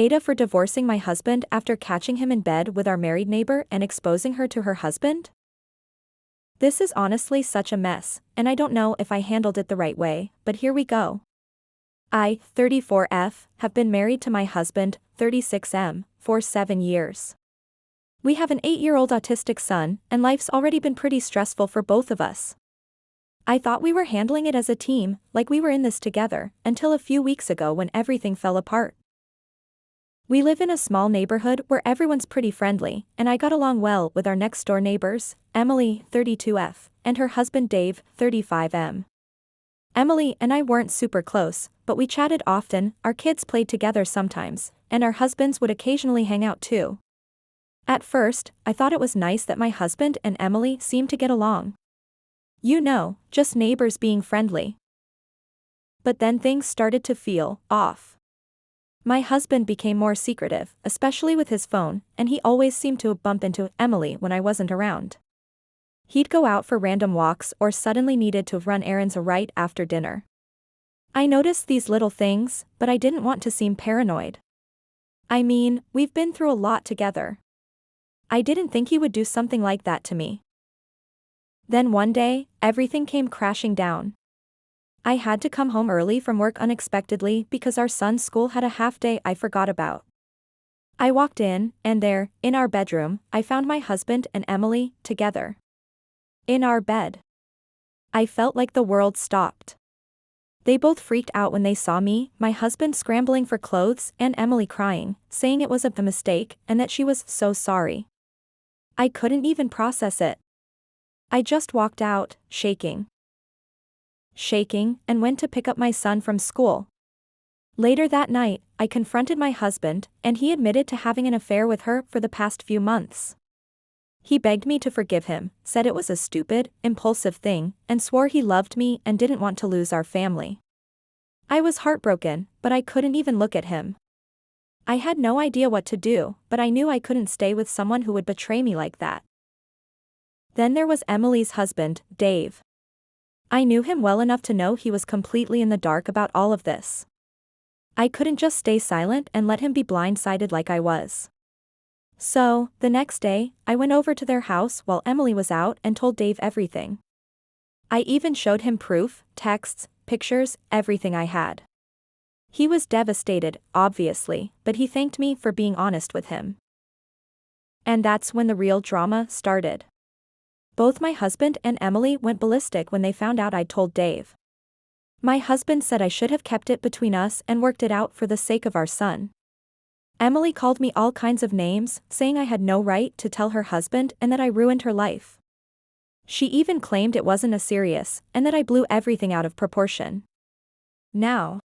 AITAH for divorcing my husband after catching him in bed with our married neighbor and exposing her to her husband? This is honestly such a mess, and I don't know if I handled it the right way, but here we go. I, 34F, have been married to my husband, 36M, for 7 years. We have an 8-year-old autistic son, and life's already been pretty stressful for both of us. I thought we were handling it as a team, like we were in this together, until a few weeks ago when everything fell apart. We live in a small neighborhood where everyone's pretty friendly, and I got along well with our next-door neighbors, Emily, 32F, and her husband Dave, 35M. Emily and I weren't super close, but we chatted often, our kids played together sometimes, and our husbands would occasionally hang out too. At first, I thought it was nice that my husband and Emily seemed to get along. You know, just neighbors being friendly. But then things started to feel off. My husband became more secretive, especially with his phone, and he always seemed to bump into Emily when I wasn't around. He'd go out for random walks or suddenly needed to run errands right after dinner. I noticed these little things, but I didn't want to seem paranoid. I mean, we've been through a lot together. I didn't think he would do something like that to me. Then one day, everything came crashing down. I had to come home early from work unexpectedly because our son's school had a half-day I forgot about. I walked in, and there, in our bedroom, I found my husband and Emily, together. In our bed. I felt like the world stopped. They both freaked out when they saw me, my husband scrambling for clothes and Emily crying, saying it was a mistake and that she was so sorry. I couldn't even process it. I just walked out, shaking, and went to pick up my son from school. Later that night, I confronted my husband, and he admitted to having an affair with her for the past few months. He begged me to forgive him, said it was a stupid, impulsive thing, and swore he loved me and didn't want to lose our family. I was heartbroken, but I couldn't even look at him. I had no idea what to do, but I knew I couldn't stay with someone who would betray me like that. Then there was Emily's husband, Dave. I knew him well enough to know he was completely in the dark about all of this. I couldn't just stay silent and let him be blindsided like I was. So, the next day, I went over to their house while Emily was out and told Dave everything. I even showed him proof, texts, pictures, everything I had. He was devastated, obviously, but he thanked me for being honest with him. And that's when the real drama started. Both my husband and Emily went ballistic when they found out I'd told Dave. My husband said I should have kept it between us and worked it out for the sake of our son. Emily called me all kinds of names, saying I had no right to tell her husband and that I ruined her life. She even claimed it wasn't as serious, and that I blew everything out of proportion. Now,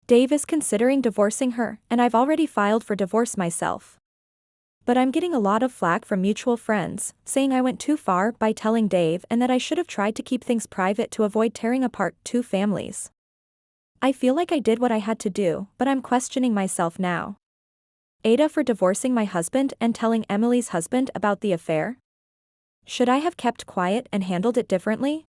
Dave is considering divorcing her, and I've already filed for divorce myself. But I'm getting a lot of flack from mutual friends, saying I went too far by telling Dave and that I should have tried to keep things private to avoid tearing apart two families. I feel like I did what I had to do, but I'm questioning myself now. AITAH for divorcing my husband and telling Emily's husband about the affair? Should I have kept quiet and handled it differently?